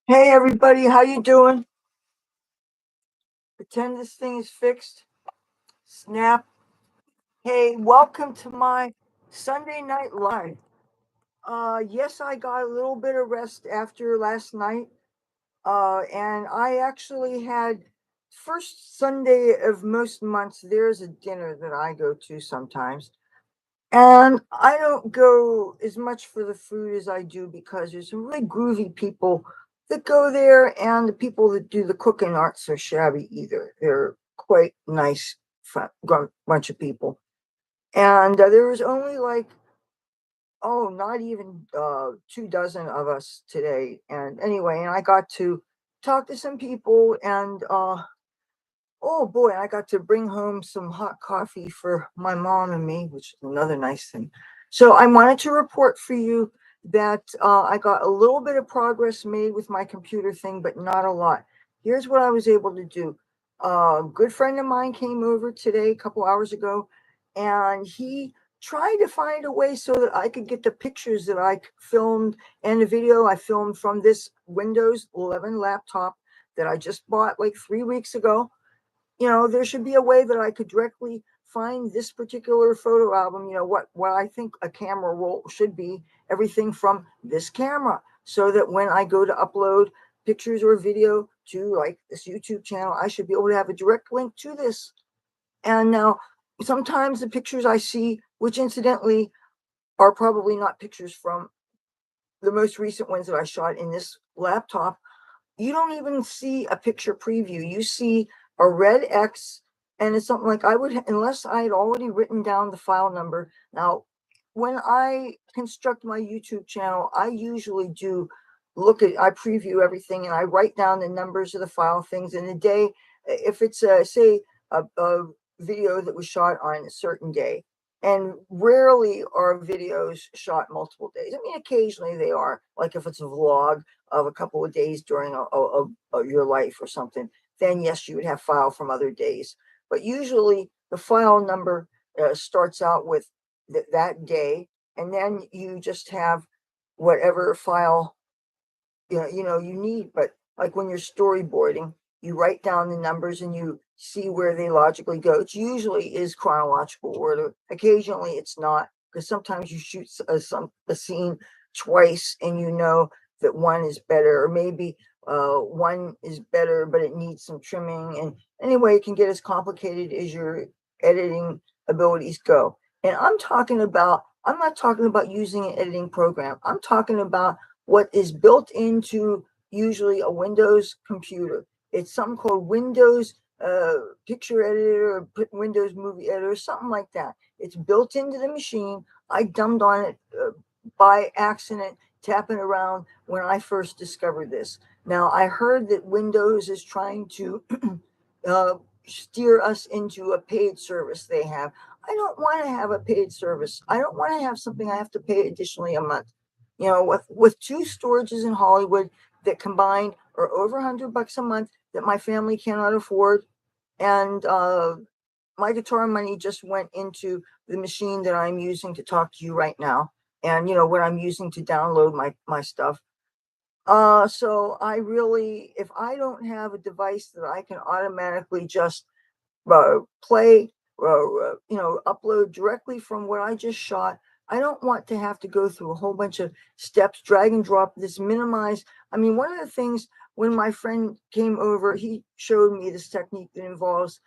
Hey everybody, how you doing? Pretend this thing is fixed. Snap. Hey, welcome to my Sunday night live. Yes, I got a little bit of rest after last night. And I actually had first Sunday of most months, there's a dinner that I go to sometimes. And I don't go as much for the food as I do because there's some really groovy people that go there, and the people that do the cooking aren't so shabby either. They're quite nice, bunch of people. And there was only like, oh, not even 2 dozen of us today. And anyway, and I got to talk to some people, and oh boy, I got to bring home some hot coffee for my mom and me, which is another nice thing. So I wanted to report for you that I got a little bit of progress made with my computer thing, but not a lot. Here's what I was able to do. A good friend of mine came over today, a couple hours ago, and he tried to find a way so that I could get the pictures that I filmed and the video I filmed from this Windows 11 laptop that I just bought like 3 weeks ago. There should be a way that I could directly find this particular photo album, what I think a camera roll should be, everything from this camera, so that when I go to upload pictures or video to like this YouTube channel, I should be able to have a direct link to this. And now sometimes the pictures I see, which incidentally are probably not pictures from the most recent ones that I shot in this laptop, you don't even see a picture preview. You see a red X, and it's something like, I would, unless I had already written down the file number. Now, when I construct my YouTube channel, I usually do I preview everything and I write down the numbers of the file things in the day. If it's say a video that was shot on a certain day, and rarely are videos shot multiple days. I mean, occasionally they are, like if it's a vlog of a couple of days during your life or something, then yes, you would have file from other days. But usually the file number starts out with that day, and then you just have whatever file you need. But like when you're storyboarding, you write down the numbers and you see where they logically go. It usually is chronological order. Occasionally it's not, because sometimes you shoot a scene twice and you know that one is better, or maybe one is better but it needs some trimming. And anyway, it can get as complicated as your editing abilities go. And I'm not talking about using an editing program. I'm talking about what is built into usually a Windows computer. It's something called Windows Picture Editor, or Windows Movie Editor, something like that. It's built into the machine. I dumbed on it by accident, tapping around when I first discovered this. Now, I heard that Windows is trying to uh, steer us into a paid service they have. I don't want to have a paid service. I don't want to have something I have to pay additionally a month. With two storages in Hollywood that combined are over $100 a month that my family cannot afford, and my guitar money just went into the machine that I'm using to talk to you right now, and what I'm using to download my stuff. So I really, if I don't have a device that I can automatically just play, upload directly from what I just shot, I don't want to have to go through a whole bunch of steps, drag and drop this, minimize. I mean, one of the things when my friend came over, he showed me this technique that involves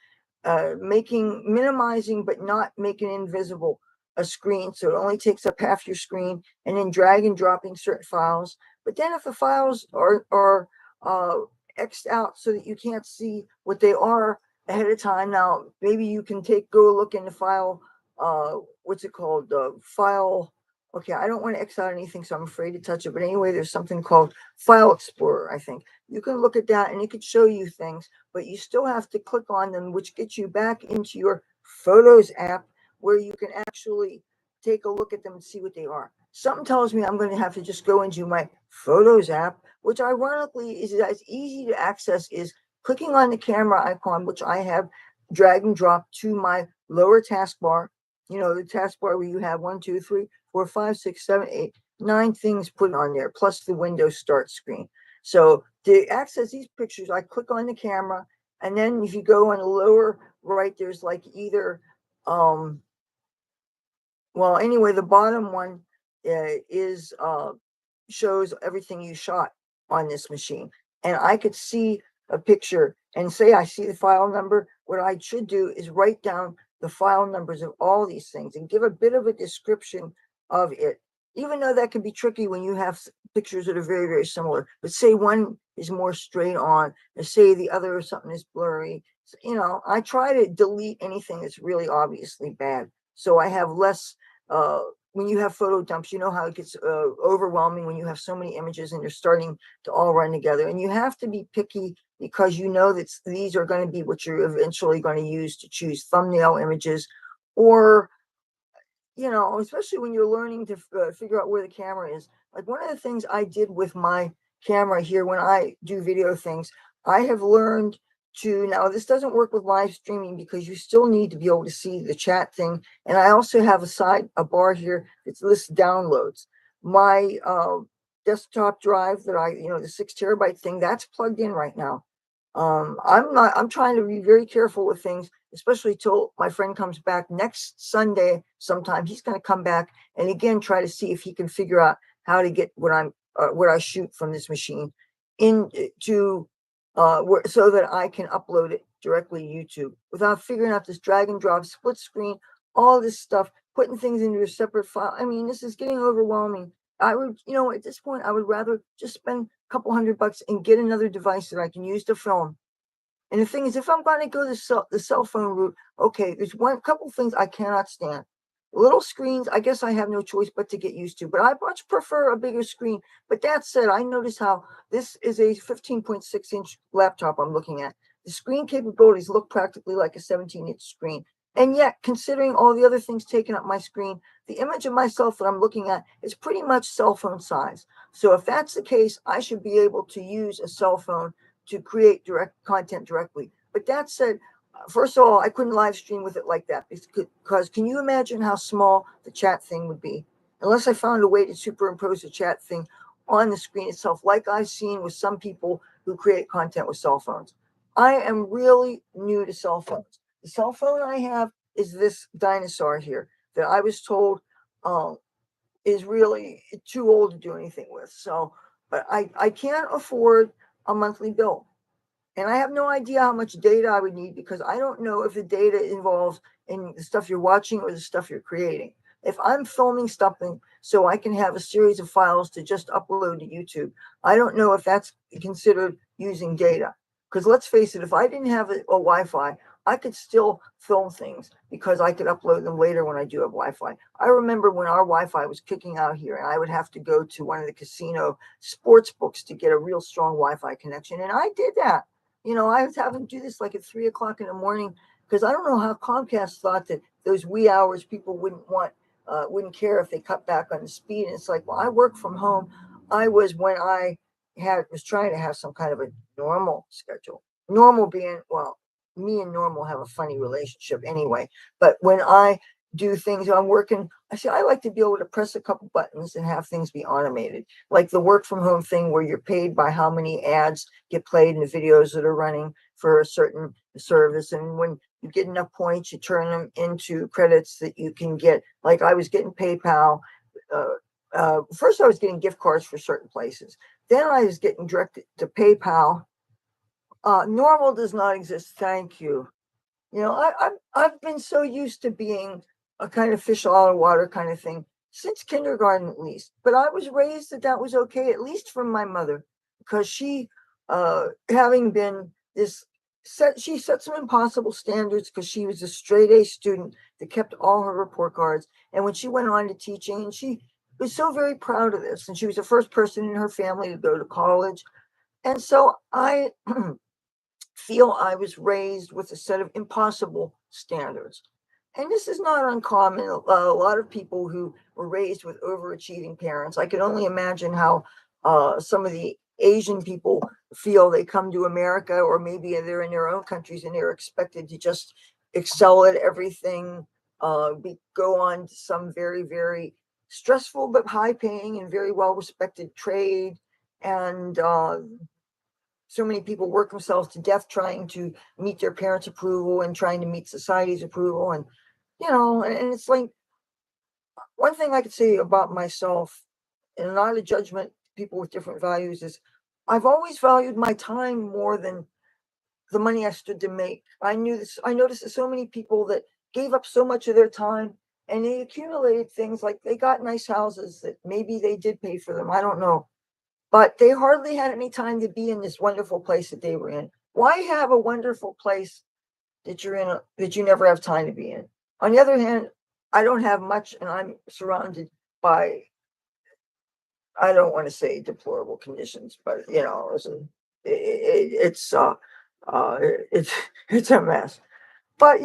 minimizing, but not making invisible a screen. So it only takes up half your screen, and then drag and dropping certain files. But then if the files are X'd out so that you can't see what they are ahead of time. Now, maybe you can go look in the file, what's it called? File. Okay, I don't want to X out anything, so I'm afraid to touch it. But anyway, there's something called File Explorer, I think. You can look at that and it could show you things, but you still have to click on them, which gets you back into your Photos app, where you can actually take a look at them and see what they are. Something tells me I'm going to have to just go into my Photos app, which ironically is as easy to access is clicking on the camera icon, which I have drag and drop to my lower taskbar. The taskbar where you have 1, 2, 3, 4, 5, 6, 7, 8, 9 things put on there, plus the Windows Start screen. So to access these pictures, I click on the camera, and then if you go on the lower right, there's like either, well, anyway, the bottom one is shows everything you shot on this machine. And I could see a picture and say I see the file number. What I should do is write down the file numbers of all these things and give a bit of a description of it, even though that can be tricky when you have pictures that are very, very similar. But say one is more straight on, and say the other or something is blurry. You know, I try to delete anything that's really obviously bad, so I have less. When you have photo dumps, you know how it gets overwhelming when you have so many images and you're starting to all run together. And you have to be picky because you know that these are going to be what you're eventually going to use to choose thumbnail images, or you know, especially when you're learning to figure out where the camera is. Like one of the things I did with my camera here when I do video things, I have learned to, now this doesn't work with live streaming because you still need to be able to see the chat thing. And I also have a bar here that lists downloads. My desktop drive that the 6 terabyte thing, that's plugged in right now. I'm trying to be very careful with things, especially till my friend comes back next Sunday sometime. He's going to come back and again try to see if he can figure out how to get what I shoot from this machine into so that I can upload it directly to YouTube without figuring out this drag and drop, split screen, all this stuff, putting things into a separate file. I mean, this is getting overwhelming. I would, at this point, I would rather just spend a couple $100 and get another device that I can use to film. And the thing is, if I'm going to go the cell phone route, okay, there's couple things I cannot stand. Little screens, I guess I have no choice but to get used to, but I much prefer a bigger screen. But that said, I notice how this is a 15.6-inch laptop I'm looking at. The screen capabilities look practically like a 17-inch screen. And yet, considering all the other things taking up my screen, the image of myself that I'm looking at is pretty much cell phone size. So if that's the case, I should be able to use a cell phone to create direct content directly. But that said, first of all, I couldn't live stream with it like that because can you imagine how small the chat thing would be? Unless I found a way to superimpose the chat thing on the screen itself, like I've seen with some people who create content with cell phones. I am really new to cell phones. The cell phone I have is this dinosaur here that I was told is really too old to do anything with. So, but I can't afford a monthly bill. And I have no idea how much data I would need because I don't know if the data involves in the stuff you're watching or the stuff you're creating. If I'm filming something so I can have a series of files to just upload to YouTube, I don't know if that's considered using data. Because let's face it, if I didn't have a Wi-Fi, I could still film things because I could upload them later when I do have Wi-Fi. I remember when our Wi-Fi was kicking out here and I would have to go to one of the casino sports books to get a real strong Wi-Fi connection. And I did that. I was having to do this like at 3 o'clock in the morning because I don't know how Comcast thought that those wee hours people wouldn't care if they cut back on the speed. And it's like, well, I work from home. When I was trying to have some kind of a normal schedule. Normal being, well, me and normal have a funny relationship anyway. But when I do things, I'm working, I like to be able to press a couple buttons and have things be automated. Like the work from home thing where you're paid by how many ads get played in the videos that are running for a certain service. And when you get enough points, you turn them into credits that you can get. Like I was getting PayPal. First, I was getting gift cards for certain places. Then I was getting directed to PayPal. Normal does not exist. Thank you. I've been so used to being a kind of fish out of water kind of thing since kindergarten at least. But I was raised that was okay, at least from my mother, because she, having been she set some impossible standards because she was a straight A student that kept all her report cards. And when she went on to teaching, and she was so very proud of this, and she was the first person in her family to go to college. And so I feel I was raised with a set of impossible standards. And this is not uncommon. A lot of people who were raised with overachieving parents, I can only imagine how some of the Asian people feel. They come to America, or maybe they're in their own countries and they're expected to just excel at everything, go on to some very, very stressful but high paying and very well respected trade. And so many people work themselves to death trying to meet their parents' approval and trying to meet society's approval. And, and it's like, one thing I could say about myself, and not a judgment, people with different values, is I've always valued my time more than the money I stood to make. I knew this. I noticed that so many people that gave up so much of their time and they accumulated things, like they got nice houses that maybe they did pay for them. I don't know. But they hardly had any time to be in this wonderful place that they were in. Why have a wonderful place that you're in that you never have time to be in? On the other hand, I don't have much and I'm surrounded by, I don't want to say deplorable conditions, but it's uh, it's it's a mess. But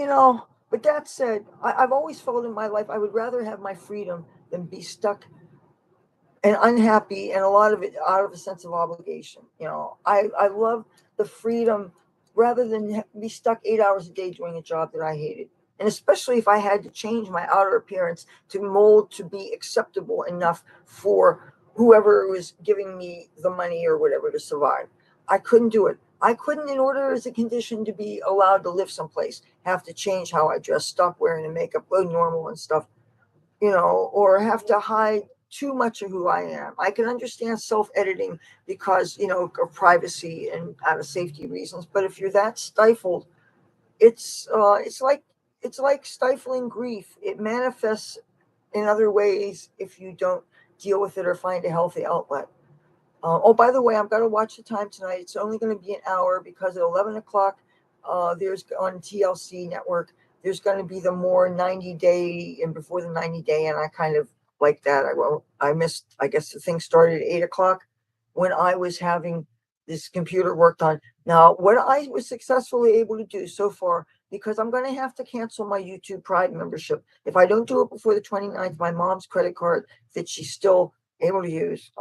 but that said, I've always felt in my life I would rather have my freedom than be stuck and unhappy, and a lot of it out of a sense of obligation. I love the freedom rather than be stuck 8 hours a day doing a job that I hated. And especially if I had to change my outer appearance to mold to be acceptable enough for whoever was giving me the money or whatever to survive. I couldn't do it. I couldn't, in order as a condition to be allowed to live someplace, have to change how I dress, stop wearing the makeup, go normal and stuff, or have to hide too much of who I am. I can understand self-editing because, of privacy and out of safety reasons. But if you're that stifled, it's like stifling grief. It manifests in other ways if you don't deal with it or find a healthy outlet. Oh, by the way, I'm going to watch the time tonight. It's only going to be an hour because at 11 o'clock, there's on TLC network, there's going to be the more 90-day and before the 90-day. And I kind of like that. I missed, I guess the thing started at 8 o'clock when I was having this computer worked on. Now, what I was successfully able to do so far, because I'm going to have to cancel my YouTube Pride membership. If I don't do it before the 29th, my mom's credit card that she's still able to use,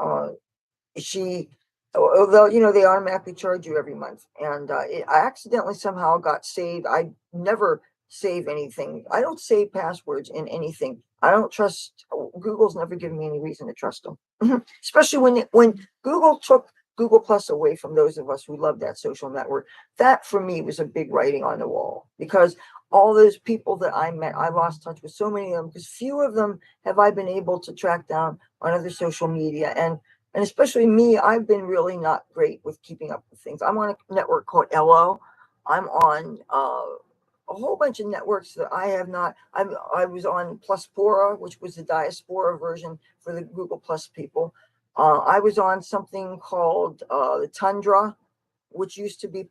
she although they automatically charge you every month, and I accidentally somehow got saved. I never save anything. I don't save passwords in anything. I don't trust Google's never given me any reason to trust them. Especially when Google took Google Plus away from those of us who love that social network. That for me was a big writing on the wall, because all those people that I met, I lost touch with so many of them, because few of them have I been able to track down on other social media. And especially me, I've been really not great with keeping up with things. I'm on a network called LO. I'm on a whole bunch of networks that I have not. I was on Pluspora, which was the diaspora version for the Google Plus people. I was on something called the Tundra, which used to be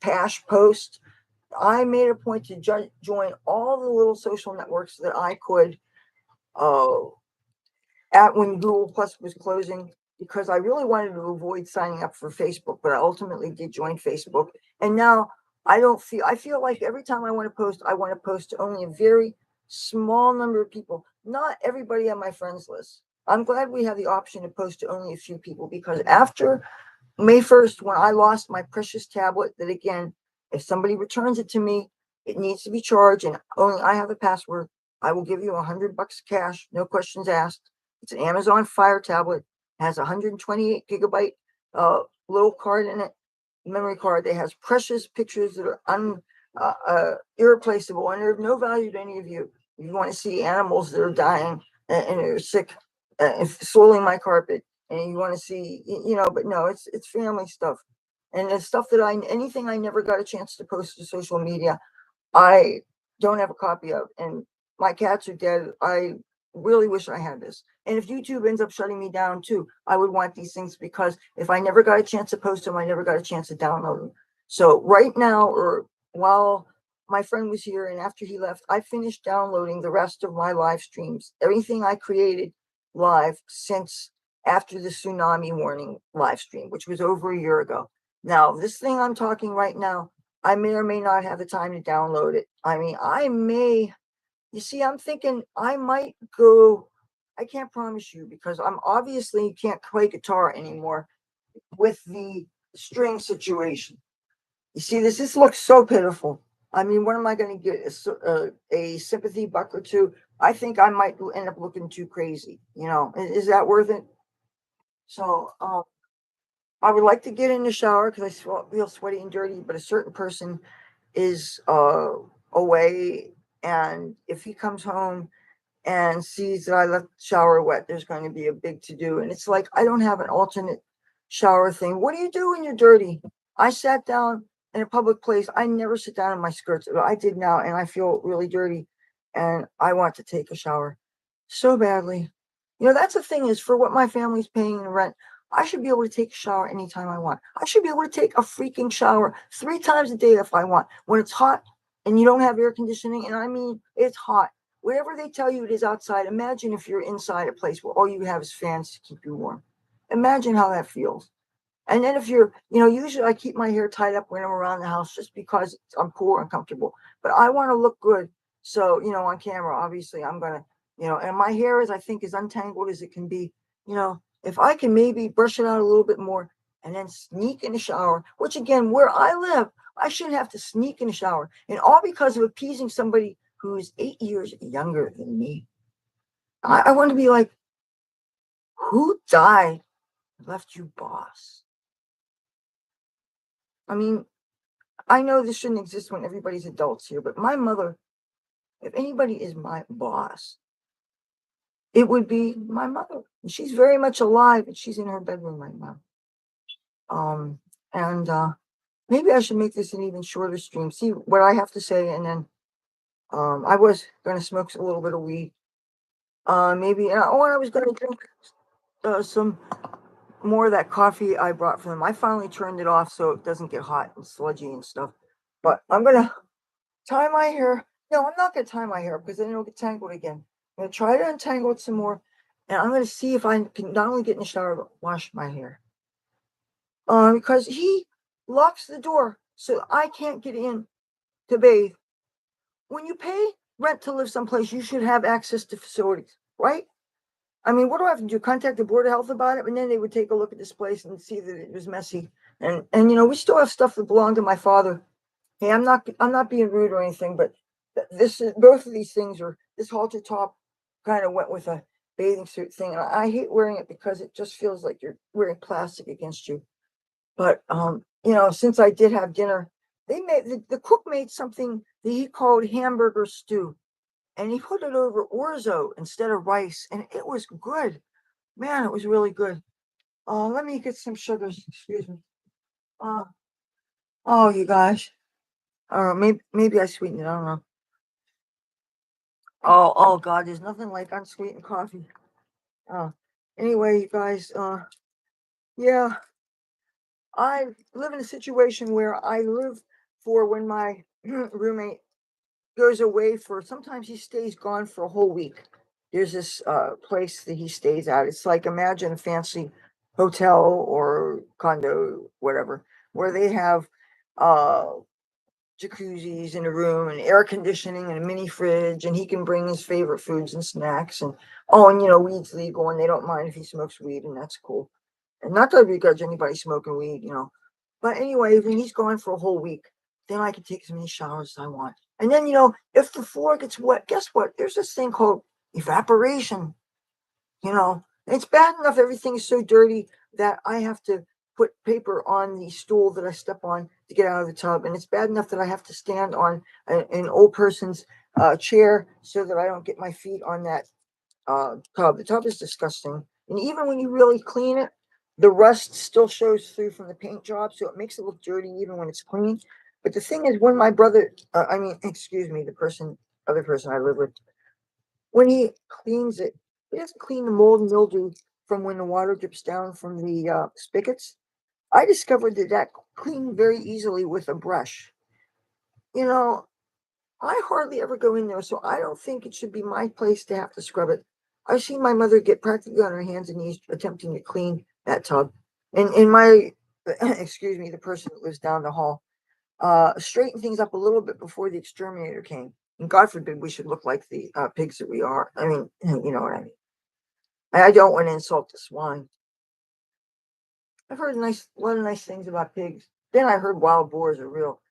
Pash Post. I made a point to join all the little social networks that I could uh, at when Google Plus was closing, because I really wanted to avoid signing up for Facebook, but I ultimately did join Facebook. And now I feel like every time I want to post to only a very small number of people, not everybody on my friends list. I'm glad we have the option to post to only a few people, because after May 1st, when I lost my precious tablet, that again, if somebody returns it to me, it needs to be charged, and only I have the password. I will give you $100 cash, no questions asked. It's an Amazon Fire tablet, has 128 gigabyte little card in it, memory card that has precious pictures that are irreplaceable and they're of no value to any of you. If you want to see animals that are dying and are sick, soiling my carpet, and you want to see, but no, it's family stuff. And the stuff that anything I never got a chance to post to social media, I don't have a copy of. And my cats are dead. I really wish I had this. And if YouTube ends up shutting me down too, I would want these things, because if I never got a chance to post them, I never got a chance to download them. So right now, or while my friend was here and after he left, I finished downloading the rest of my live streams, everything I created live since after the tsunami warning live stream, which was over a year ago. Now, this thing I'm talking right now, I may or may not have the time to download it. I mean, you see, I'm thinking I might go, I can't promise you, because I'm obviously can't play guitar anymore with the string situation. You see, this looks so pitiful. I mean, what am I going to get? A sympathy buck or two? I think I might end up looking too crazy. Is that worth it? So, I would like to get in the shower because I feel sweaty and dirty, but a certain person is away, and if he comes home and sees that I left the shower wet, there's going to be a big to do. And it's like I don't have an alternate shower thing. What do you do when you're dirty? I sat down in a public place. I never sit down in my skirts, but I did now, and I feel really dirty, and I want to take a shower so badly. That's the thing is for what my family's paying in rent. I should be able to take a shower anytime I want. I should be able to take a freaking shower 3 times a day if I want. When it's hot and you don't have air conditioning, and I mean it's hot. Whatever they tell you it is outside, imagine if you're inside a place where all you have is fans to keep you warm. Imagine how that feels. And then if usually I keep my hair tied up when I'm around the house just because I'm cool and comfortable. But I want to look good. So, on camera, obviously I'm gonna, and my hair is, I think, as untangled as it can be. If I can maybe brush it out a little bit more and then sneak in the shower, which again, where I live, I shouldn't have to sneak in the shower. And all because of appeasing somebody who's 8 years younger than me. I want to be like, who died and left you boss? I mean, I know this shouldn't exist when everybody's adults here, but my mother, if anybody is my boss, it would be my mother. And she's very much alive, and she's in her bedroom right now. And maybe I should make this an even shorter stream. See what I have to say, and then I was gonna smoke a little bit of weed. Maybe, and I was gonna drink some more of that coffee I brought for them. I finally turned it off so it doesn't get hot and sludgy and stuff. But I'm gonna tie my hair. No, I'm not gonna tie my hair because then it'll get tangled again. I'm gonna try to untangle it some more, and I'm gonna see if I can not only get in the shower but wash my hair. Because he locks the door so I can't get in to bathe. When you pay rent to live someplace, you should have access to facilities, right? I mean, what do I have to do? Contact the Board of Health about it, and then they would take a look at this place and see that it was messy. And we still have stuff that belonged to my father. Hey, I'm not being rude or anything, but this is both of these things are this halter top kind of went with a bathing suit thing, and I hate wearing it because it just feels like you're wearing plastic against you. But since I did have dinner, they made the cook made something that he called hamburger stew, and he put it over orzo instead of rice, and it was good. Man, it was really good. Let me get some sugars. Excuse me. Uh, oh, you guys. Maybe I sweetened it. I don't know. Oh God, there's nothing like unsweetened coffee. Uh, anyway, you guys. Yeah, I live in a situation where I live for when my roommate goes away for. Sometimes he stays gone for a whole week. There's this place that he stays at. It's like imagine a fancy hotel or condo, whatever, where they have uh jacuzzis in a room and air conditioning and a mini fridge, and he can bring his favorite foods and snacks. And weed's legal and they don't mind if he smokes weed, and that's cool. And not that I begrudge anybody smoking weed. But anyway, when he's gone for a whole week, then I can take as many showers as I want. And then, if the floor gets wet, guess what? There's this thing called evaporation. It's bad enough everything is so dirty that I have to put paper on the stool that I step on to get out of the tub. And it's bad enough that I have to stand on an old person's chair so that I don't get my feet on that tub. The tub is disgusting. And even when you really clean it, the rust still shows through from the paint job. So it makes it look dirty even when it's clean. But the thing is, when my brother, excuse me, other person I live with, when he cleans it, he doesn't clean the mold and mildew from when the water drips down from the spigots. I discovered that cleaned very easily with a brush. You know, I hardly ever go in there, so I don't think it should be my place to have to scrub it. I've seen my mother get practically on her hands and knees attempting to clean that tub. And in my, excuse me, the person that lives down the hall, straighten things up a little bit before the exterminator came. And God forbid we should look like the pigs that we are. I mean, you know what I mean. I don't want to insult the swine. I've heard a lot of nice things about pigs. Then I heard wild boars are real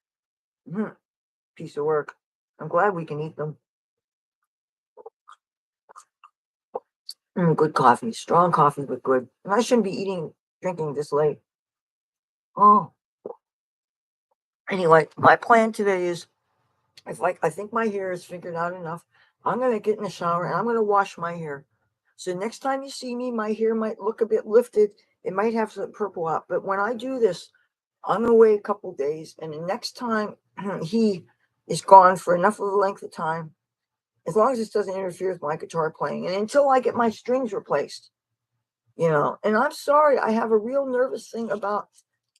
piece of work. I'm glad we can eat them. Good coffee, strong coffee, but good. And I shouldn't be drinking this late. Oh, anyway, my plan today is, I think my hair is figured out enough. I'm gonna get in the shower and I'm gonna wash my hair. So next time you see me, my hair might look a bit lifted. It might have some purple out, but when I do this, I'm gonna wait a couple days, and the next time he is gone for enough of a length of time, as long as this doesn't interfere with my guitar playing, and until I get my strings replaced, you know. And I'm sorry, I have a real nervous thing about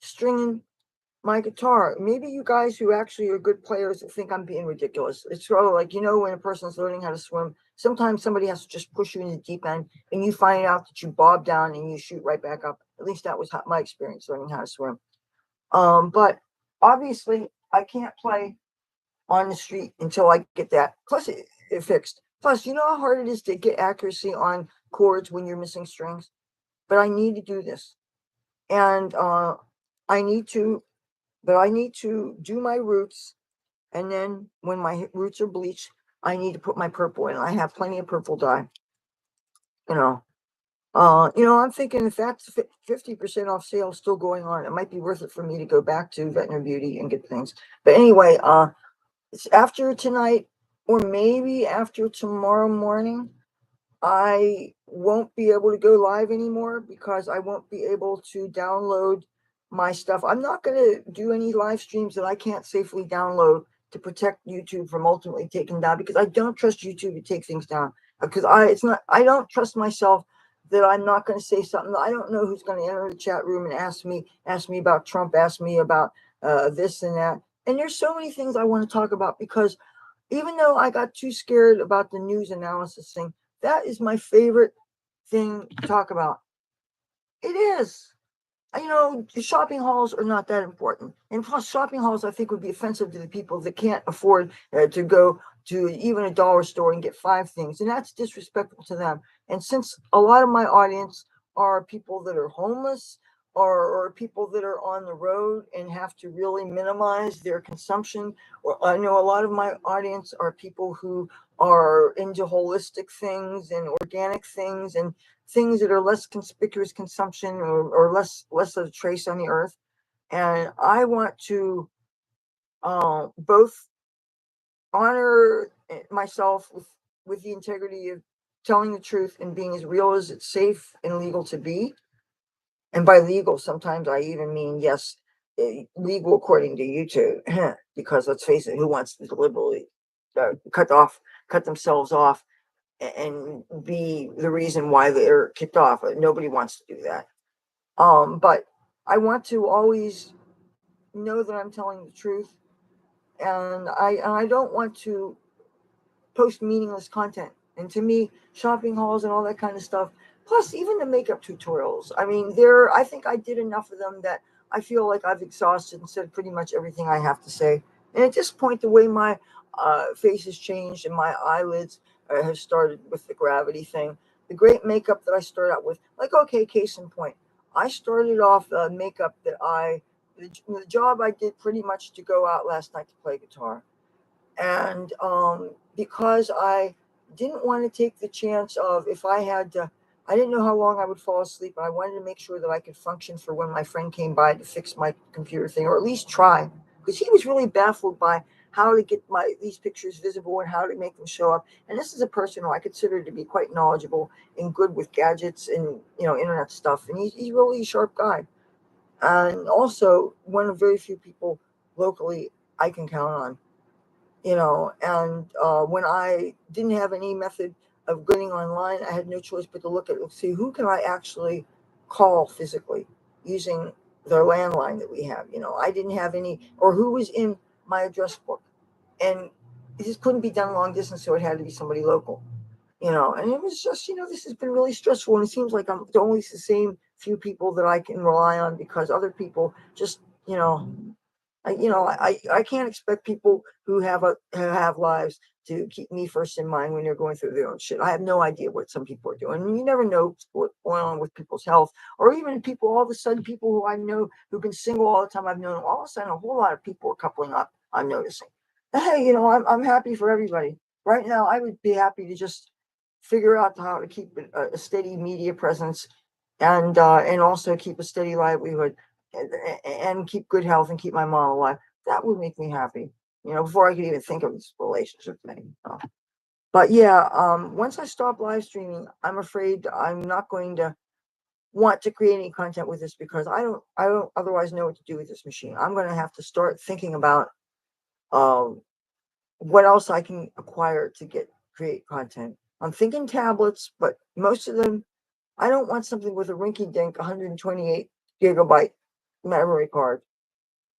stringing my guitar. Maybe you guys who actually are good players think I'm being ridiculous. It's sort of like, you know, when a person's learning how to swim, sometimes somebody has to just push you in the deep end and you find out that you bob down and you shoot right back up. At least that was my experience learning how to swim. But obviously I can't play on the street until I get that. Plus it fixed. Plus, you know how hard it is to get accuracy on chords when you're missing strings? But I need to do this. And I need to I need to do my roots, and then when my roots are bleached, I need to put my purple in. I have plenty of purple dye, you know. I'm thinking if that's 50% off sale still going on, it might be worth it for me to go back to Veterinary Beauty and get things. But anyway, it's after tonight or maybe after tomorrow morning. I won't be able to go live anymore because I won't be able to download my stuff. I'm not going to do any live streams that I can't safely download to protect YouTube from ultimately taking down, because I don't trust YouTube to take things down. Because I don't trust myself that I'm not going to say something. I don't know who's going to enter the chat room and ask me about Trump, ask me about this and that. And there's so many things I want to talk about, because even though I got too scared about the news analysis thing, that is my favorite thing to talk about. It is. Shopping halls are not that important. And plus, shopping halls, I think, would be offensive to the people that can't afford to go to even a dollar store and get 5 things. And that's disrespectful to them. And since a lot of my audience are people that are homeless, or people that are on the road and have to really minimize their consumption, or I know a lot of my audience are people who are into holistic things and organic things and things that are less conspicuous consumption, or less of a trace on the earth. And I want to both honor myself with the integrity of telling the truth and being as real as it's safe and legal to be. And by legal, sometimes I even mean, yes, legal according to YouTube, because let's face it, who wants to deliberately cut themselves off and be the reason why they're kicked off? Nobody wants to do that. But I want to always know that I'm telling the truth, and I don't want to post meaningless content. And to me, shopping halls and all that kind of stuff, plus even the makeup tutorials. I mean, I think I did enough of them that I feel like I've exhausted and said pretty much everything I have to say. And at this point, the way my face has changed and my eyelids have started with the gravity thing, the great makeup that I started out with, like, okay, case in point, I started off makeup the job I did pretty much to go out last night to play guitar. And because I didn't want to take the chance of, if I had to, I didn't know how long I would fall asleep, and I wanted to make sure that I could function for when my friend came by to fix my computer thing, or at least try, because he was really baffled by how to get these pictures visible and how to make them show up. And this is a person who I consider to be quite knowledgeable and good with gadgets and internet stuff, and he's really a sharp guy, and also one of very few people locally I can count on. And when I didn't have any method of getting online, I had no choice but to look at, see, who can I actually call physically using their landline that we have. I didn't have any, or who was in my address book. And it just couldn't be done long distance, so it had to be somebody local. And it was just, this has been really stressful, and it seems like I'm only the same few people that I can rely on, because other people just, I can't expect people who have lives to keep me first in mind when they're going through their own shit. I have no idea what some people are doing. You never know what's going on with people's health, or even people. All of a sudden, people who I know who've been single all the time, I've known, all of a sudden a whole lot of people are coupling up. I'm noticing. Hey, I'm happy for everybody. Right now, I would be happy to just figure out how to keep a steady media presence, and also keep a steady livelihood, and keep good health and keep my mom alive. That would make me happy, before I could even think of this relationship thing. But yeah, once I stop live streaming, I'm afraid I'm not going to want to create any content with this, because I don't otherwise know what to do with this machine. I'm going to have to start thinking about um, what else I can acquire to create content. I'm thinking tablets, but most of them, I don't want something with a rinky-dink 128 gigabyte memory card.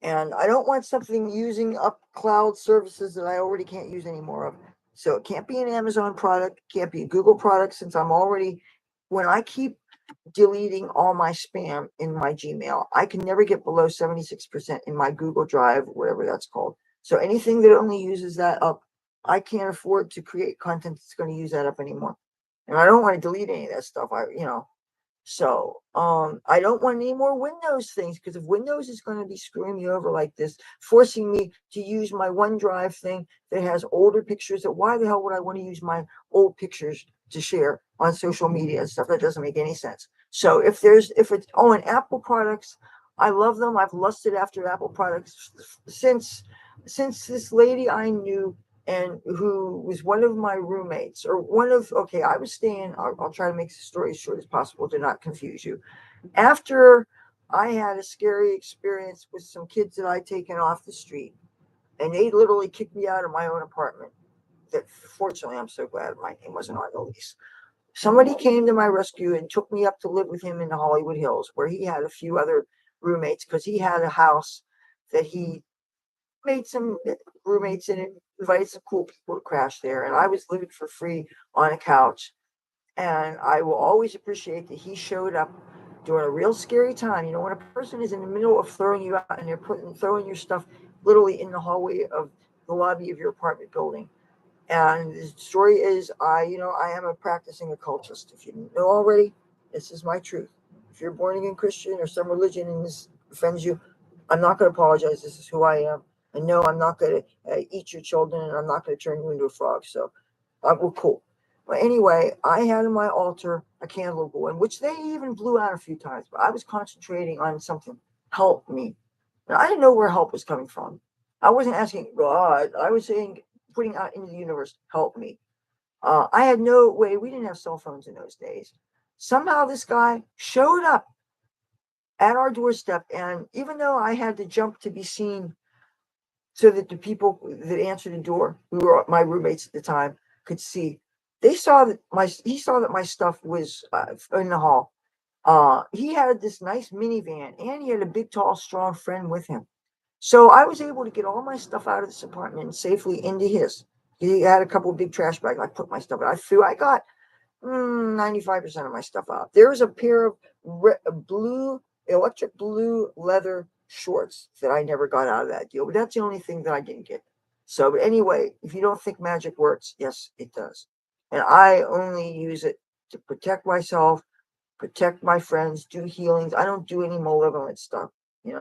And I don't want something using up cloud services that I already can't use anymore of. So it can't be an Amazon product, can't be a Google product, since when I keep deleting all my spam in my Gmail, I can never get below 76% in my Google Drive, whatever that's called. So anything that only uses that up, I can't afford to create content that's going to use that up anymore. And I don't want to delete any of that stuff. So I don't want any more Windows things, because if Windows is going to be screwing me over like this, forcing me to use my OneDrive thing that has older pictures, that why the hell would I want to use my old pictures to share on social media and stuff? That doesn't make any sense. So if and Apple products, I love them. I've lusted after Apple products since this lady I knew, and who was one of my roommates, I was staying, I'll try to make the story as short as possible to not confuse you. After I had a scary experience with some kids that I'd taken off the street, and they literally kicked me out of my own apartment, that fortunately, I'm so glad my name wasn't on the lease. Somebody came to my rescue and took me up to live with him in the Hollywood Hills, where he had a few other roommates, because he had a house that he made some roommates in it, invited some cool people to crash there, and I was living for free on a couch. And I will always appreciate that he showed up during a real scary time. When a person is in the middle of throwing you out, and they're throwing your stuff literally in the hallway of the lobby of your apartment building. And the story is, I am a practicing occultist. If you didn't know already, this is my truth. If you're born again Christian or some religion and this offends you, I'm not going to apologize. This is who I am. And no, I'm not going to eat your children, and I'm not going to turn you into a frog. So we're cool. But anyway, I had in my altar a candle going, which they even blew out a few times. But I was concentrating on something. Help me. And I didn't know where help was coming from. I wasn't asking God. I was saying, putting out into the universe, help me. I had no way. We didn't have cell phones in those days. Somehow this guy showed up at our doorstep, and even though I had to jump to be seen, so that the people that answered the door, who were my roommates at the time, could see, he saw that my stuff was in the hall. He had this nice minivan, and he had a big, tall, strong friend with him. So I was able to get all my stuff out of this apartment and safely into his. He had a couple of big trash bags. I put my stuff in. I got 95% of my stuff out. There was a pair of electric blue leather shorts that I never got out of that deal, but that's the only thing that I didn't get. So, but anyway, if you don't think magic works, yes, it does. And I only use it to protect myself, protect my friends, do healings. I don't do any malevolent stuff. And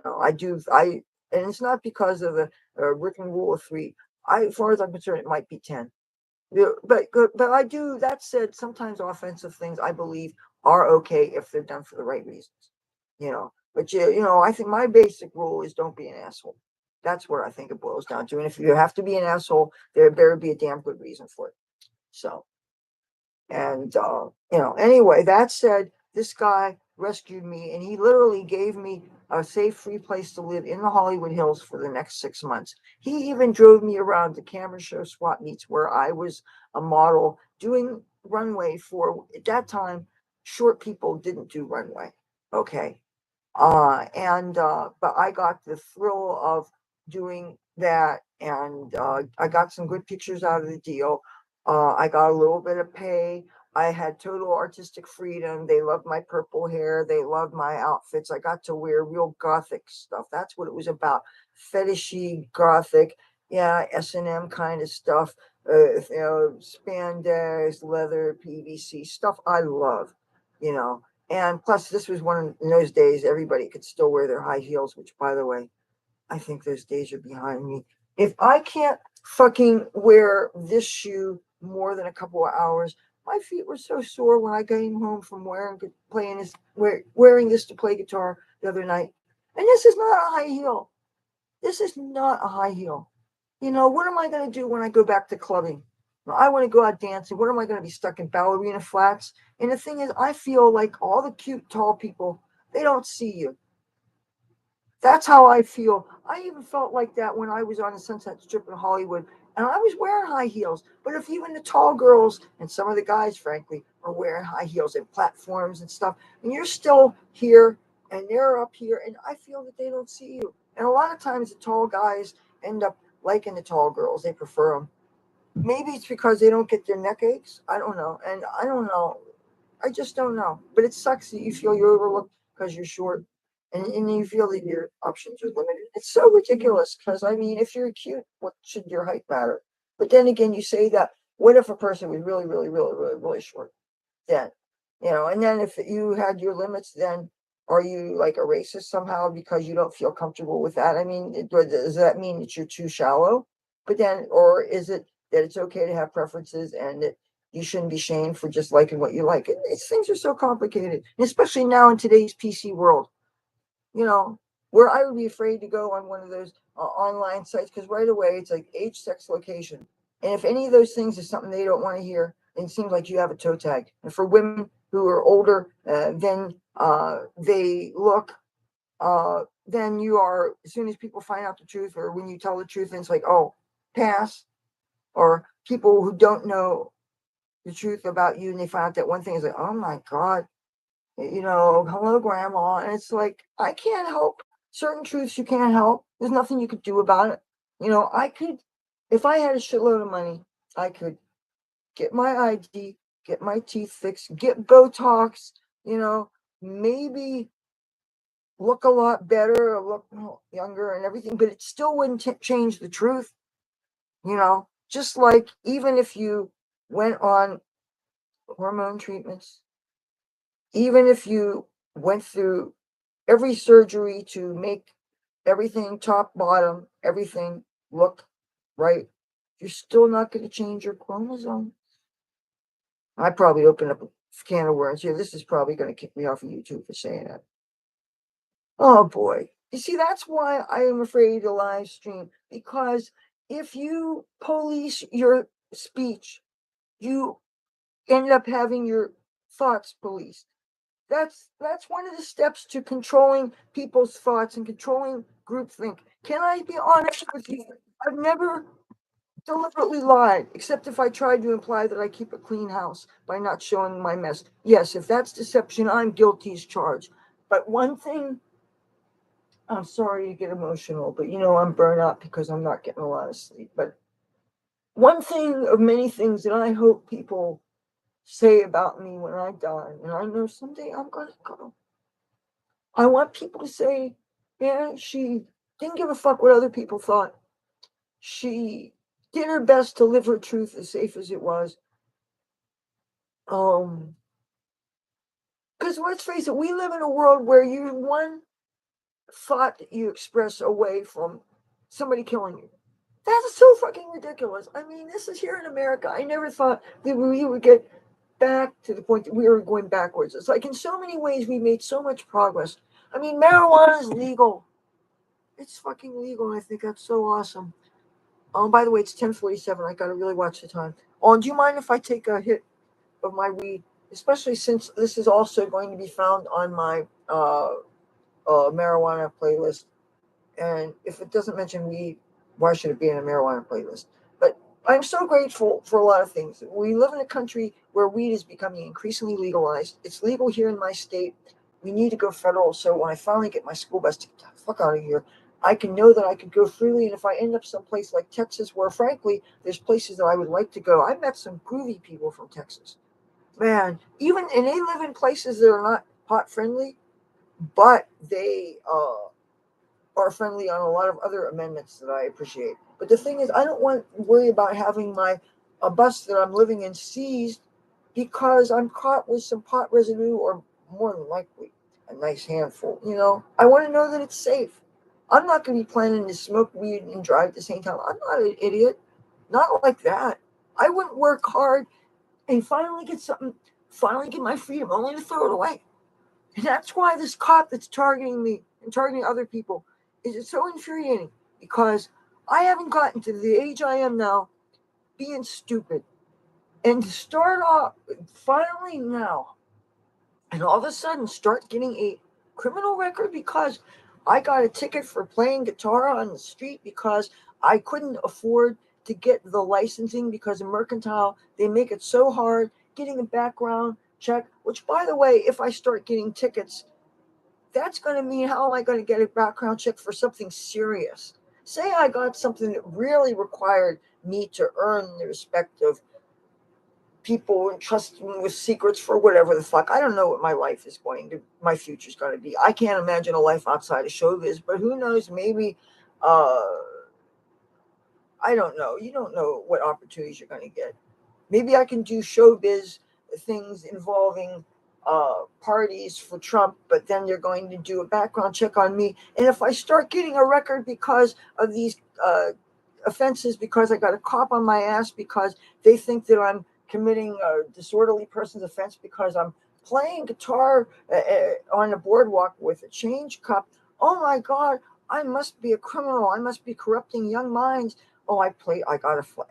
it's not because of the written rule of three. As far as I'm concerned, it might be 10. Yeah, but I do. That said, sometimes offensive things, I believe, are okay if they're done for the right reasons. But I think my basic rule is, don't be an asshole. That's where I think it boils down to. And if you have to be an asshole, there better be a damn good reason for it. So, and anyway, that said, this guy rescued me, and he literally gave me a safe, free place to live in the Hollywood Hills for the next 6 months. He even drove me around to camera show swap meets, where I was a model doing runway for, at that time, short people didn't do runway. Okay. But I got the thrill of doing that, and I got some good pictures out of the deal. I got a little bit of pay. I had total artistic freedom. They loved my purple hair. They loved my outfits. I got to wear real gothic stuff. That's what it was about. Fetishy gothic, yeah, S&M kind of stuff. Spandex, leather, PVC stuff I love. And plus, this was in those days, everybody could still wear their high heels, which, by the way, I think those days are behind me. If I can't fucking wear this shoe more than a couple of hours, my feet were so sore when I came home from wearing this to play guitar the other night. And this is not a high heel. This is not a high heel. What am I going to do when I go back to clubbing? I want to go out dancing. What am I going to be stuck in ballerina flats? And the thing is, I feel like all the cute, tall people, they don't see you. That's how I feel. I even felt like that when I was on the Sunset Strip in Hollywood, and I was wearing high heels. But if even the tall girls and some of the guys, frankly, are wearing high heels and platforms and stuff, and you're still here and they're up here, and I feel that they don't see you. And a lot of times the tall guys end up liking the tall girls. They prefer them. Maybe it's because they don't get their neck aches. I don't know. And I don't know. I just don't know. But it sucks that you feel you're overlooked because you're short, and you feel that your options are limited. It's so ridiculous because, I mean, if you're cute, what should your height matter? But then again, you say that. What if a person was really, really, really, really, really short? Then, and then if you had your limits, then are you like a racist somehow because you don't feel comfortable with that? I mean, does that mean that you're too shallow? But then, or is it that it's okay to have preferences and that you shouldn't be shamed for just liking what you like? Things are so complicated, and especially now in today's PC world, where I would be afraid to go on one of those online sites because right away it's like age, sex, location. And if any of those things is something they don't want to hear, then it seems like you have a toe tag. And for women who are older than they look, then you are, as soon as people find out the truth or when you tell the truth, and it's like, oh, pass. Or people who don't know the truth about you and they find out that one thing is like, oh my God, hello, grandma. And it's like, I can't help certain truths you can't help. There's nothing you could do about it. I could, if I had a shitload of money, I could get my ID, get my teeth fixed, get Botox, maybe look a lot better, or look younger and everything, but it still wouldn't change the truth. Just like even if you went on hormone treatments, even if you went through every surgery to make everything top, bottom, everything look right, you're still not going to change your chromosome. I probably opened up a can of worms here. This is probably going to kick me off of YouTube for saying that. Oh boy. You see, that's why I am afraid to live stream, because if you police your speech, you end up having your thoughts policed. That's one of the steps to controlling people's thoughts and controlling groupthink. Can I be honest with you? I've never deliberately lied, except if I tried to imply that I keep a clean house by not showing my mess. Yes, if that's deception, I'm guilty as charged. But one thing, I'm sorry to get emotional, but I'm burnt out because I'm not getting a lot of sleep. But one thing of many things that I hope people say about me when I die, and I know someday I'm going to go, I want people to say, yeah, she didn't give a fuck what other people thought. She did her best to live her truth as safe as it was. Because let's face it, we live in a world where you're one thought that you express away from somebody killing you. That's so fucking ridiculous. I mean, this is here in America. I never thought that we would get back to the point that we were going backwards. It's like in so many ways we made so much progress. I mean, marijuana is legal. It's fucking legal. I think that's so awesome. By the way, it's 10:47. I gotta really watch the time. Oh, do you mind if I take a hit of my weed? Especially since this is also going to be found on my marijuana playlist. And if it doesn't mention weed, why should it be in a marijuana playlist? But I'm so grateful for a lot of things. We live in a country where weed is becoming increasingly legalized. It's legal here in my state. We need to go federal. So when I finally get my school bus to get the fuck out of here, I can know that I could go freely. And if I end up someplace like Texas, where frankly, there's places that I would like to go. I met some groovy people from Texas. Man, and they live in places that are not pot friendly, but they are friendly on a lot of other amendments that I appreciate. But the thing is, I don't want to worry about having my a bus that I'm living in seized because I'm caught with some pot residue, or more than likely a nice handful. I want to know that it's safe. I'm not going to be planning to smoke weed and drive at the same time. I'm not an idiot. Not like that. I wouldn't work hard and finally get something, finally get my freedom, only to throw it away. And that's why this cop that's targeting me and targeting other people is so infuriating because I haven't gotten to the age I am now being stupid. And to start off, finally now, and all of a sudden start getting a criminal record because I got a ticket for playing guitar on the street because I couldn't afford to get the licensing because of mercantile. They make it so hard getting a background check, which, by the way, if I start getting tickets, that's going to mean how am I going to get a background check for something serious? Say I got something that really required me to earn the respect of people and trust me with secrets for whatever the fuck. I don't know what my life is going to, my future's going to be. I can't imagine a life outside of showbiz, but who knows? Maybe, uh, I don't know. You don't know what opportunities you're going to get. Maybe I can do showbiz things involving parties for Trump, but then they're going to do a background check on me. And if I start getting a record because of these offenses, because I got a cop on my ass, because they think that I'm committing a disorderly person's offense because I'm playing guitar on a boardwalk with a change cup. Oh my God, I must be a criminal. I must be corrupting young minds. Oh, I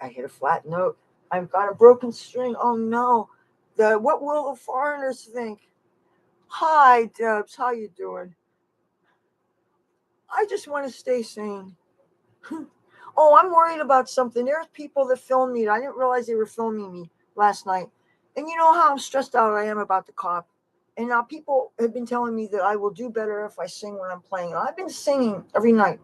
hit a flat note. I've got a broken string. Oh no. What will the foreigners think? Hi, Debs. How you doing? I just want to stay sane. Oh, I'm worried about something. There's people that filmed me. I didn't realize they were filming me last night. And you know how I'm stressed out I am about the cop. And now people have been telling me that I will do better if I sing when I'm playing. And I've been singing every night.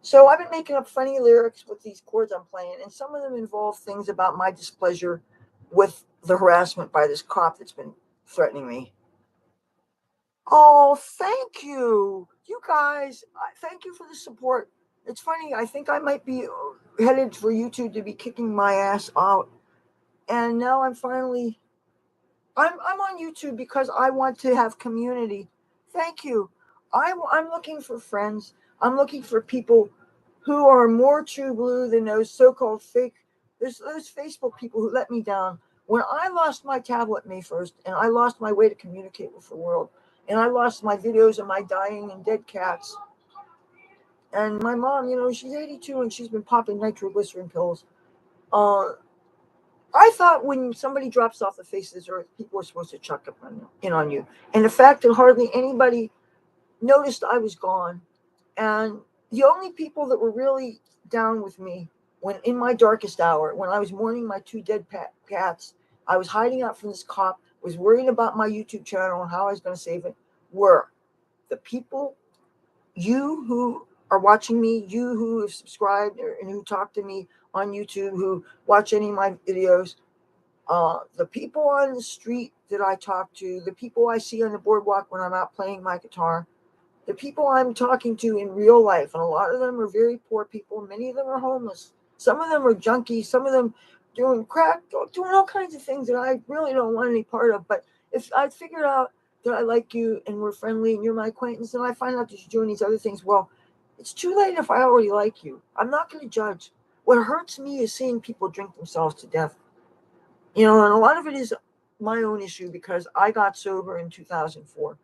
So I've been making up funny lyrics with these chords I'm playing, and some of them involve things about my displeasure with the harassment by this cop that's been threatening me. Oh, thank you. You guys, thank you for the support. It's funny, I think I might be headed for YouTube to be kicking my ass out. And now I'm on YouTube because I want to have community. Thank you. I'm looking for friends. I'm looking for people who are more true blue than those so-called fake. There's those Facebook people who let me down. When I lost my tablet May 1st, and I lost my way to communicate with the world, and I lost my videos of my dying and dead cats, and my mom, she's 82 and she's been popping nitroglycerin pills. Uh, I thought when somebody drops off the face of this earth, people are supposed to check up in on you. And the fact that hardly anybody noticed I was gone, and the only people that were really down with me when in my darkest hour, when I was mourning my two dead cats, I was hiding out from this cop, was worrying about my YouTube channel and how I was going to save it, were the people, you who are watching me, you who have subscribed and who talk to me on YouTube, who watch any of my videos, the people on the street that I talk to, the people I see on the boardwalk when I'm out playing my guitar, the people I'm talking to in real life, and a lot of them are very poor people. Many of them are homeless. Some of them are junkies. Some of them doing crack, doing all kinds of things that I really don't want any part of. But if I figured out that I like you and we're friendly and you're my acquaintance, and I find out that you're doing these other things, well, it's too late if I already like you. I'm not going to judge. What hurts me is seeing people drink themselves to death. And a lot of it is my own issue because I got sober in 2004.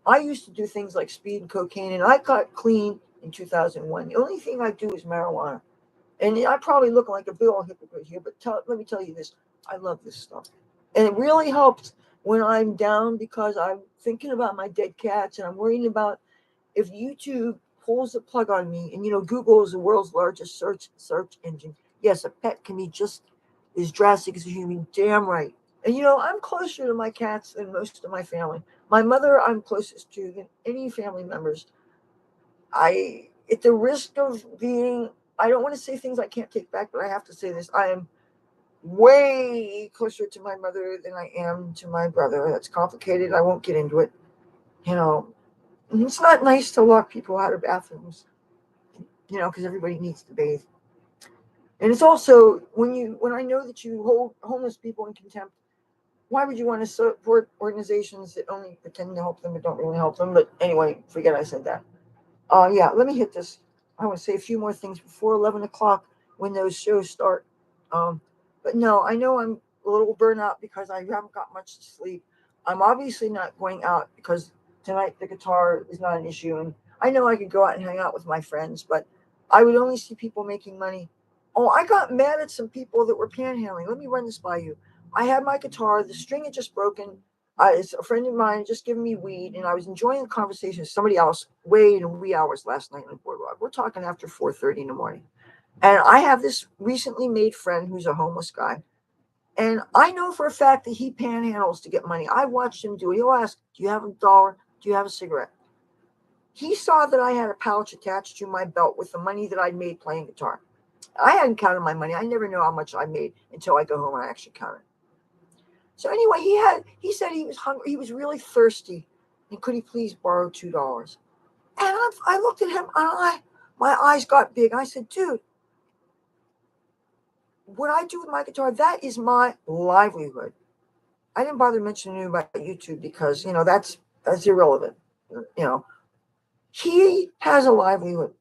I used to do things like speed and cocaine, and I got clean in 2001. The only thing I do is marijuana. And I probably look like a big old hypocrite here, but let me tell you this. I love this stuff. And it really helps when I'm down because I'm thinking about my dead cats and I'm worrying about if YouTube pulls the plug on me. And, Google is the world's largest search engine. Yes, a pet can be just as drastic as a human. Damn right. And I'm closer to my cats than most of my family. My mother, I'm closest to than any family members. At the risk of being, I don't want to say things I can't take back, but I have to say this. I am way closer to my mother than I am to my brother. That's complicated. I won't get into it. You know, it's not nice to lock people out of bathrooms, because everybody needs to bathe. And it's also when I know that you hold homeless people in contempt, why would you want to support organizations that only pretend to help them but don't really help them? But anyway, forget I said that. Yeah, let me hit this. I want to say a few more things before 11 o'clock when those shows start. But no, I know I'm a little burnt out because I haven't got much sleep. I'm obviously not going out because tonight the guitar is not an issue. And I know I could go out and hang out with my friends, but I would only see people making money. Oh, I got mad at some people that were panhandling. Let me run this by you. I had my guitar, the string had just broken. It's a friend of mine just giving me weed, and I was enjoying the conversation with somebody else way in wee hours last night on the boardwalk. We're talking after 4:30 in the morning. And I have this recently made friend who's a homeless guy. And I know for a fact that he panhandles to get money. I watched him do it. He'll ask, "Do you have a dollar? Do you have a cigarette?" He saw that I had a pouch attached to my belt with the money that I'd made playing guitar. I hadn't counted my money. I never know how much I made until I go home and I actually count it. So anyway, he said he was hungry. He was really thirsty. And could he please borrow $2? And I looked at him and my eyes got big. I said, "Dude, what I do with my guitar, that is my livelihood." I didn't bother mentioning about YouTube because, that's irrelevant. You know, he has a livelihood.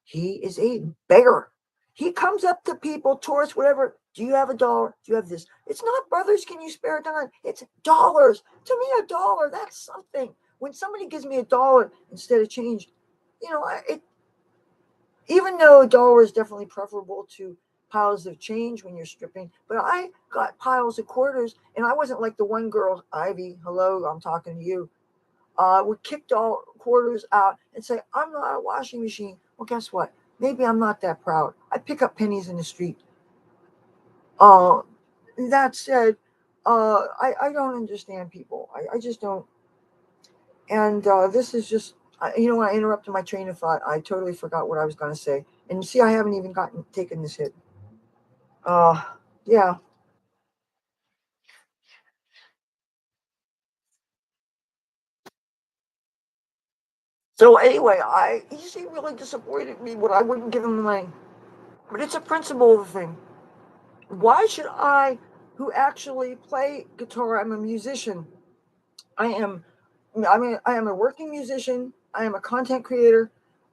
He is a beggar. He comes up to people, tourists, whatever. "Do you have a dollar? Do you have this?" It's not, "Brothers, can you spare a dime?" It's dollars. To me, a dollar, that's something. When somebody gives me a dollar instead of change, it, even though a dollar is definitely preferable to piles of change when you're stripping, but I got piles of quarters, and I wasn't like the one girl, Ivy, hello, I'm talking to you, would kick all quarters out and say, "I'm not a washing machine." Well, guess what? Maybe I'm not that proud. I pick up pennies in the street. Uh, that said, I don't understand people. I just don't. And this is just, when I interrupted my train of thought, I totally forgot what I was going to say. And see, I haven't even taken this hit. Uh, yeah. So anyway, he really disappointed me when I wouldn't give him the money. But it's a principle of the thing. Why should I, who actually play guitar, I'm a musician. I am, I am a working musician. I am a content creator.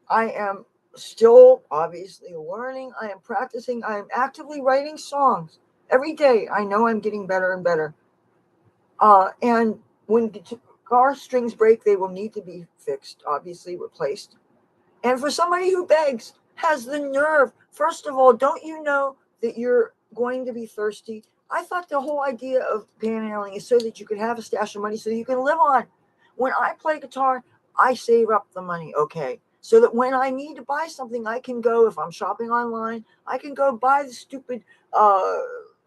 I am still obviously learning. I am practicing. I am actively writing songs every day. I know I'm getting better and better. And when guitar strings break, they will need to be fixed, obviously replaced. And for somebody who begs, has the nerve, first of all, don't you know that you're going to be thirsty? I thought the whole idea of panhandling is so that you could have a stash of money so you can live on. When I play guitar, I save up the money, okay? So that when I need to buy something, I can go, if I'm shopping online, I can go buy the stupid uh,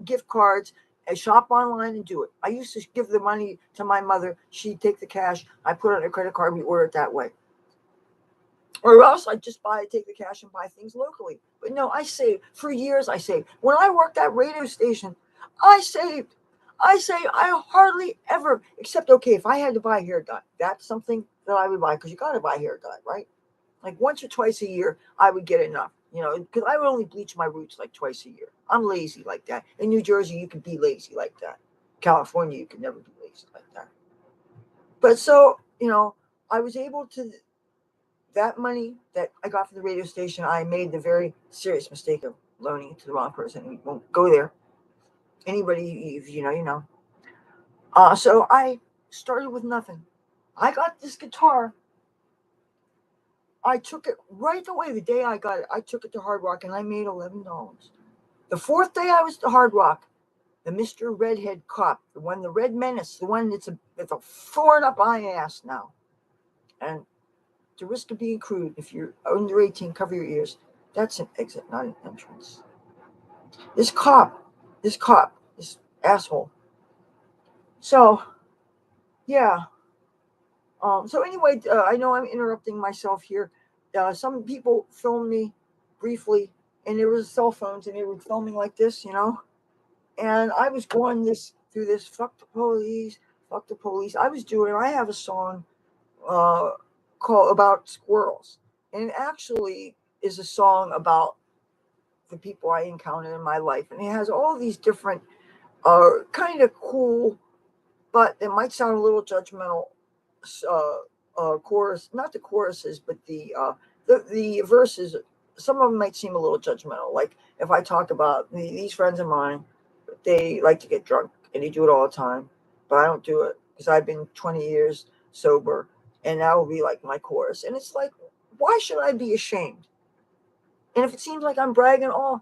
gift cards and shop online and do it. I used to give the money to my mother. She'd take the cash. I put it on a credit card. We order it that way. Or else I just take the cash and buy things locally. But no, I saved. For years I saved. When I worked at radio station, I saved. I hardly ever, except, okay, if I had to buy a hair dye, that's something that I would buy, because you got to buy hair dye, right? Like once or twice a year, I would get enough, because I would only bleach my roots like twice a year. I'm lazy like that. In New Jersey, you can be lazy like that. California, you can never be lazy like that. But so, I was able to, that money that I got from the radio station, I made the very serious mistake of loaning it to the wrong person. We won't go there. Anybody, you know. So I started with nothing. I got this guitar. I took it right away. The day I got it, I took it to Hard Rock and I made $11. The fourth day I was to Hard Rock, the Mr. Redhead cop, the one, the Red Menace, the one that's a thorn up my ass now. And to risk of being crude, if you're under 18, cover your ears. That's an exit, not an entrance. This cop, this asshole. So, yeah. So anyway, I know I'm interrupting myself here. Some people filmed me briefly, and there was cell phones, and they were filming like this, And I was going through this. Fuck the police, fuck the police. I was doing. I have a song uh, called about squirrels, and it actually is a song about the people I encountered in my life, and it has all these different, kind of cool, but it might sound a little judgmental. Chorus, not the choruses, but the verses. Some of them might seem a little judgmental. Like if I talk about these friends of mine, they like to get drunk and they do it all the time, but I don't do it because I've been 20 years sober, and that will be like my chorus. And it's like, why should I be ashamed? And if it seems like I'm bragging, oh,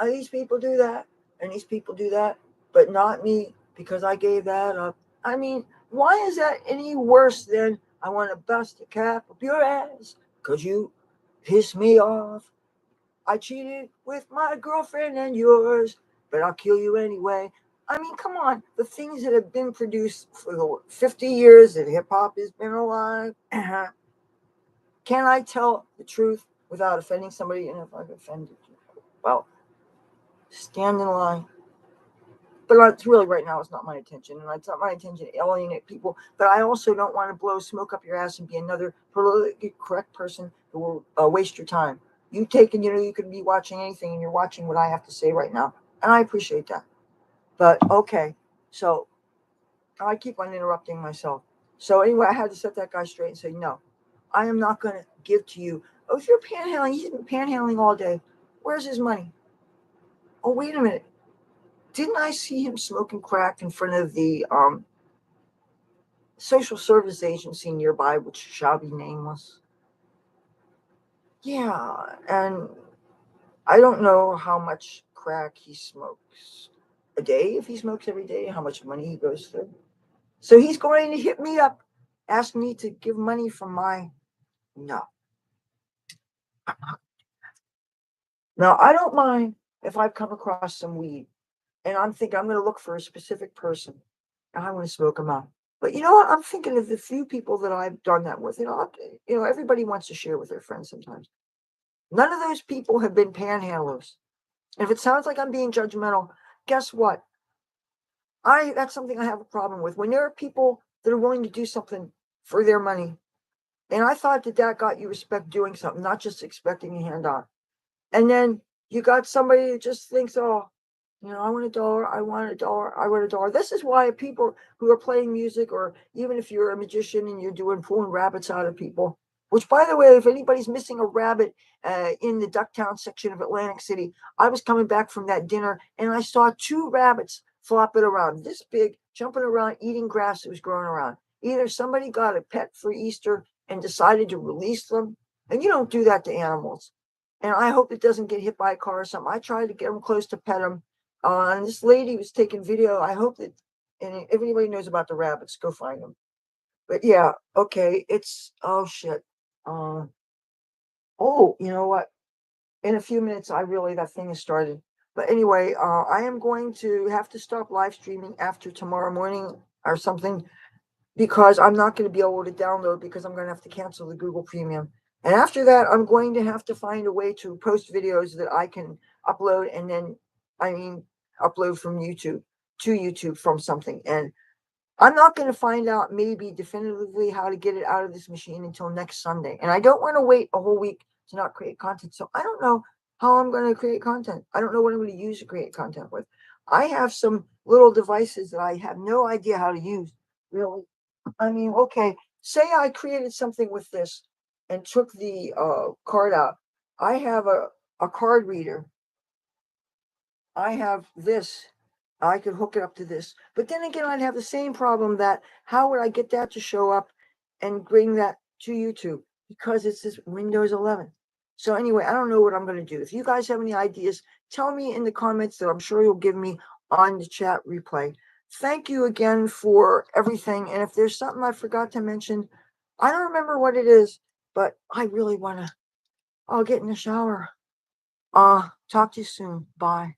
these people do that and these people do that, but not me because I gave that up. I mean, why is that any worse than I want to bust a cap up your ass because you pissed me off? I cheated with my girlfriend and yours, but I'll kill you anyway. I mean, come on. The things that have been produced for the 50 years that hip hop has been alive, can I tell the truth without offending somebody? And if I've offended you, well, stand in line. But it's really right now, it's not my intention. And it's not my intention to alienate people. But I also don't want to blow smoke up your ass and be another politically correct person who will waste your time. You you could be watching anything and you're watching what I have to say right now. And I appreciate that. But okay. So I keep on interrupting myself. So anyway, I had to set that guy straight and say, no, I am not going to give to you. Oh, if you're panhandling, he's been panhandling all day. Where's his money? Oh, wait a minute. Didn't I see him smoking crack in front of the social service agency nearby, which shall be nameless? Yeah, and I don't know how much crack he smokes a day, if he smokes every day, how much money he goes through. So he's going to hit me up, ask me to give money from my. No. Now, I don't mind if I've come across some weed and I'm thinking I'm going to look for a specific person and I want to smoke them out. But you know what? I'm thinking of the few people that I've done that with. Everybody wants to share with their friends sometimes. None of those people have been panhandlers. And if it sounds like I'm being judgmental, guess what? That's something I have a problem with. When there are people that are willing to do something for their money, and I thought that got you respect doing something, not just expecting a handout. And then you got somebody that just thinks, oh, I want $1, I want $1, I want $1. This is why people who are playing music, or even if you're a magician and you're pulling rabbits out of people, which, by the way, if anybody's missing a rabbit in the Ducktown section of Atlantic City, I was coming back from that dinner and I saw 2 rabbits flopping around, this big, jumping around, eating grass that was growing around. Either somebody got a pet for Easter and decided to release them, and you don't do that to animals. And I hope it doesn't get hit by a car or something. I tried to get him close to pet him. And this lady was taking video. I hope that, and if anybody knows about the rabbits, go find them. But yeah, okay. Oh shit. Oh, you know what? In a few minutes, that thing has started. But anyway, I am going to have to stop live streaming after tomorrow morning or something, because I'm not going to be able to download, because I'm going to have to cancel the Google Premium. And after that, I'm going to have to find a way to post videos that I can upload, and then, upload from YouTube to YouTube from something. And I'm not going to find out maybe definitively how to get it out of this machine until next Sunday. And I don't want to wait a whole week to not create content. So I don't know how I'm going to create content. I don't know what I'm going to use to create content with. I have some little devices that I have no idea how to use, really. Okay, say I created something with this and took the card out. I have a card reader. I have this. I could hook it up to this. But then again, I'd have the same problem that how would I get that to show up and bring that to YouTube? Because it's this Windows 11. So anyway, I don't know what I'm going to do. If you guys have any ideas, tell me in the comments that I'm sure you'll give me on the chat replay. Thank you again for everything. And if there's something I forgot to mention, I don't remember what it is, but I really want to. I'll get in the shower. Talk to you soon. Bye.